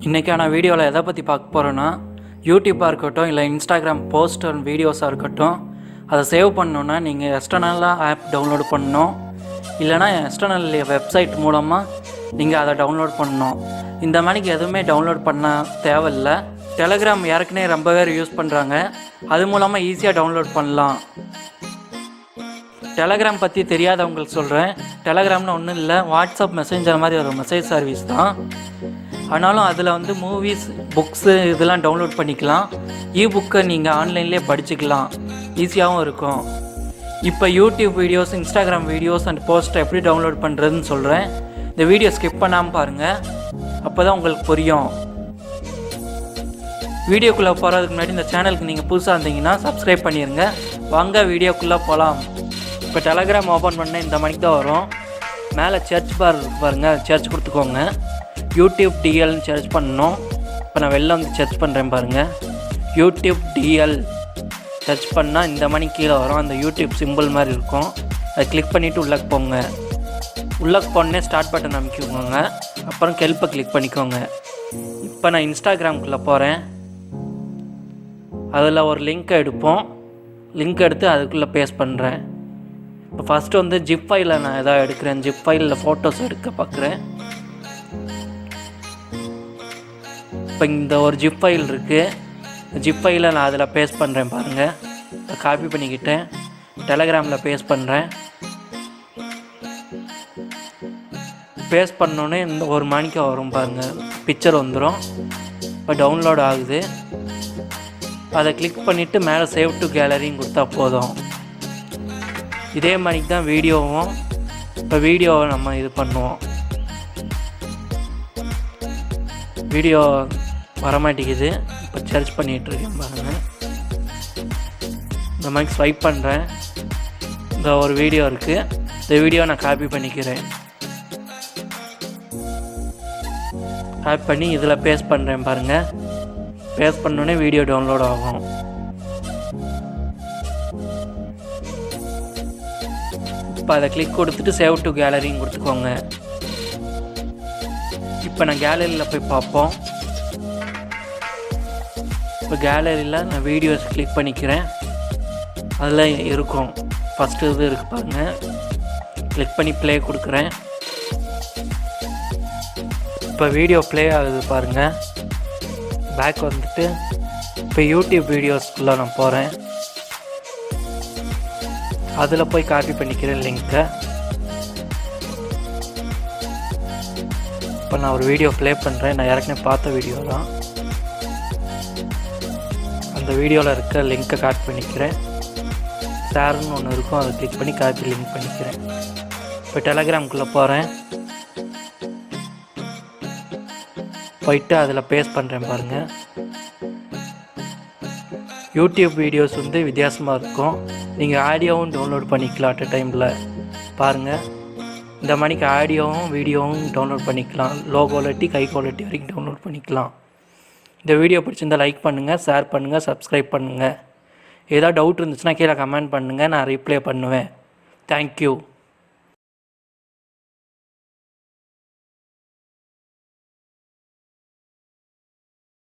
இன்றைக்கான வீடியோவில் எதை பற்றி பார்க்க போகிறோன்னா, யூடியூப்பாக இருக்கட்டும் இல்லை இன்ஸ்டாகிராம் போஸ்ட் அண்ட் வீடியோஸாக இருக்கட்டும், அதை சேவ் பண்ணணுன்னா நீங்கள் எக்ஸ்டர்னலாக ஆப் டவுன்லோட் பண்ணணும், இல்லைனா எக்ஸ்டர்னல் வெப்சைட் மூலமாக நீங்கள் அதை டவுன்லோட் பண்ணணும். இந்த மாதிரிக்கு எதுவுமே டவுன்லோட் பண்ண தேவையில்லை. டெலகிராம் ஏற்கனவே ரொம்ப பேர் யூஸ் பண்ணுறாங்க, அது மூலமாக ஈஸியாக டவுன்லோட் பண்ணலாம். டெலகிராம் பற்றி தெரியாதவங்களுக்கு சொல்கிறேன். டெலகிராம்னு ஒன்றும் இல்லை, வாட்ஸ்அப் மெசேஞ்சர் மாதிரி ஒரு மெசேஜ் சர்வீஸ் தான். ஆனாலும் அதில் வந்து மூவிஸ், புக்ஸு இதெல்லாம் டவுன்லோட் பண்ணிக்கலாம். புக்கை நீங்கள் ஆன்லைன்லேயே படிச்சுக்கலாம், ஈஸியாகவும் இருக்கும். இப்போ YouTube videos, Instagram videos and போஸ்ட்டை எப்படி டவுன்லோட் பண்ணுறதுன்னு சொல்கிறேன். இந்த வீடியோ ஸ்கிப் பண்ணாமல் பாருங்கள், அப்போ தான் உங்களுக்கு புரியும். வீடியோக்குள்ளே போகிறதுக்கு முன்னாடி இந்த சேனலுக்கு நீங்கள் புதுசாக இருந்தீங்கன்னா சப்ஸ்கிரைப் பண்ணிடுங்க. வாங்க வீடியோக்குள்ளே போகலாம். இப்போ டெலகிராம் ஓப்பன் பண்ண இந்த மணிக்கு தான் வரும். மேலே சர்ச் பார் பாருங்கள், சர்ச் கொடுத்துக்கோங்க. யூடியூப் டிஎல்னு சர்ச் பண்ணணும். இப்போ நான் வெளில வந்து சர்ச் பண்ணுறேன் பாருங்கள். யூடியூப் டிஎல் சர்ச் பண்ணால் இந்த மணி கீழே வரும். அந்த யூடியூப் சிம்பிள் மாதிரி இருக்கும், அதை கிளிக் பண்ணிவிட்டு உள்ளே போங்க. உள்ளே போனே ஸ்டார்ட் பட்டன் அமைக்கிக்கோங்க. அப்புறம் ஹெல்ப்பை கிளிக் பண்ணிக்கோங்க. இப்போ நான் இன்ஸ்டாகிராமுக்குள்ளே போகிறேன். அதில் ஒரு லிங்க்கை எடுப்போம். லிங்க் எடுத்து அதுக்குள்ளே பேஸ்ட் பண்ணுறேன். இப்போ ஃபஸ்ட்டு வந்து ஜிப் ஃபைலில் நான் எதாவது எடுக்கிறேன். ஜிப் ஃபைலில் ஃபோட்டோஸ் எடுக்க பார்க்குறேன். இப்போ இந்த ஒரு ஜிப் ஃபைல் இருக்குது. ஜிப் ஃபைலை நான் அதில் பேஸ்ட் பண்ணுறேன் பாருங்கள். இப்போ காப்பி பண்ணிக்கிட்டேன், டெலகிராமில் பேஸ்ட் பண்ணுறேன். பேஸ்ட் பண்ணோன்னே இந்த ஒரு மணிக்கு வரும் பாருங்கள், பிக்சர் வந்துடும். இப்போ டவுன்லோட் ஆகுது. அதை கிளிக் பண்ணிவிட்டு மேலே சேவ் டு கேலரின்னு கொடுத்தா போதும். இதே மாதிரிக்கு தான் வீடியோவும். இப்போ வீடியோவை நம்ம இது பண்ணுவோம். வீடியோ வரமாட்டேங்குது. இப்போ சர்ச் பண்ணிகிட்ருக்கேன் பாருங்கள். இந்த மாதிரி ஸ்வைப் பண்ணுறேன். இந்த ஒரு வீடியோ இருக்குது. இந்த வீடியோ நான் காப்பி பண்ணிக்கிறேன். காப்பி பண்ணி இதில் பேஸ்ட் பண்ணுறேன் பாருங்கள். பேஸ்ட் பண்ணோன்னே வீடியோ டவுன்லோட் ஆகும். இப்போ அதை கிளிக் கொடுத்துட்டு சேவ் டு கேலரின்னு கொடுத்துக்கோங்க. இப்போ நான் கேலரியில் போய் பார்ப்போம். இப்போ கேலரியில் நான் வீடியோஸ் கிளிக் பண்ணிக்கிறேன். அதில் இருக்கும் ஃபஸ்ட்டு இது இருக்குது பாருங்கள். கிளிக் பண்ணி ப்ளே கொடுக்குறேன். இப்போ வீடியோ ப்ளே ஆகுது பாருங்கள். பேக் வந்துட்டு இப்போ யூடியூப் வீடியோஸ்குள்ளே நான் போகிறேன். அதில் போய் காப்பி பண்ணிக்கிறேன் லிங்க்கை. இப்போ நான் ஒரு வீடியோ ப்ளே பண்ணுறேன். நான் ஏற்கனவே பார்த்த வீடியோ தான். அந்த வீடியோவில் இருக்க லிங்க்கை காப்பி பண்ணிக்கிறேன். ஷேர்னு ஒன்று இருக்கும், அதை கிளிக் பண்ணி காப்பி லிங்க் பண்ணிக்கிறேன். இப்போ டெலகிராமுக்குள்ளே போகிறேன். போயிட்டு அதில் பேஸ்ட் பண்ணுறேன் பாருங்கள். யூடியூப் வீடியோஸ் வந்து வித்தியாசமாக இருக்கும். நீங்கள் ஆடியோவும் டவுன்லோட் பண்ணிக்கலாம் அட் டைமில் பாருங்கள். இந்த மாதிரிக்கு ஆடியோவும் வீடியோவும் டவுன்லோட் பண்ணிக்கலாம். லோ குவாலிட்டி, ஹை குவாலிட்டி வரைக்கும் டவுன்லோட் பண்ணிக்கலாம். இந்த வீடியோ பிடிச்சிருந்தால் லைக் பண்ணுங்கள், ஷேர் பண்ணுங்கள், சப்ஸ்கிரைப் பண்ணுங்கள். ஏதாவது டவுட் இருந்துச்சுன்னா கீழே கமெண்ட் பண்ணுங்கள், நான் ரிப்ளை பண்ணுவேன். தேங்க்யூ.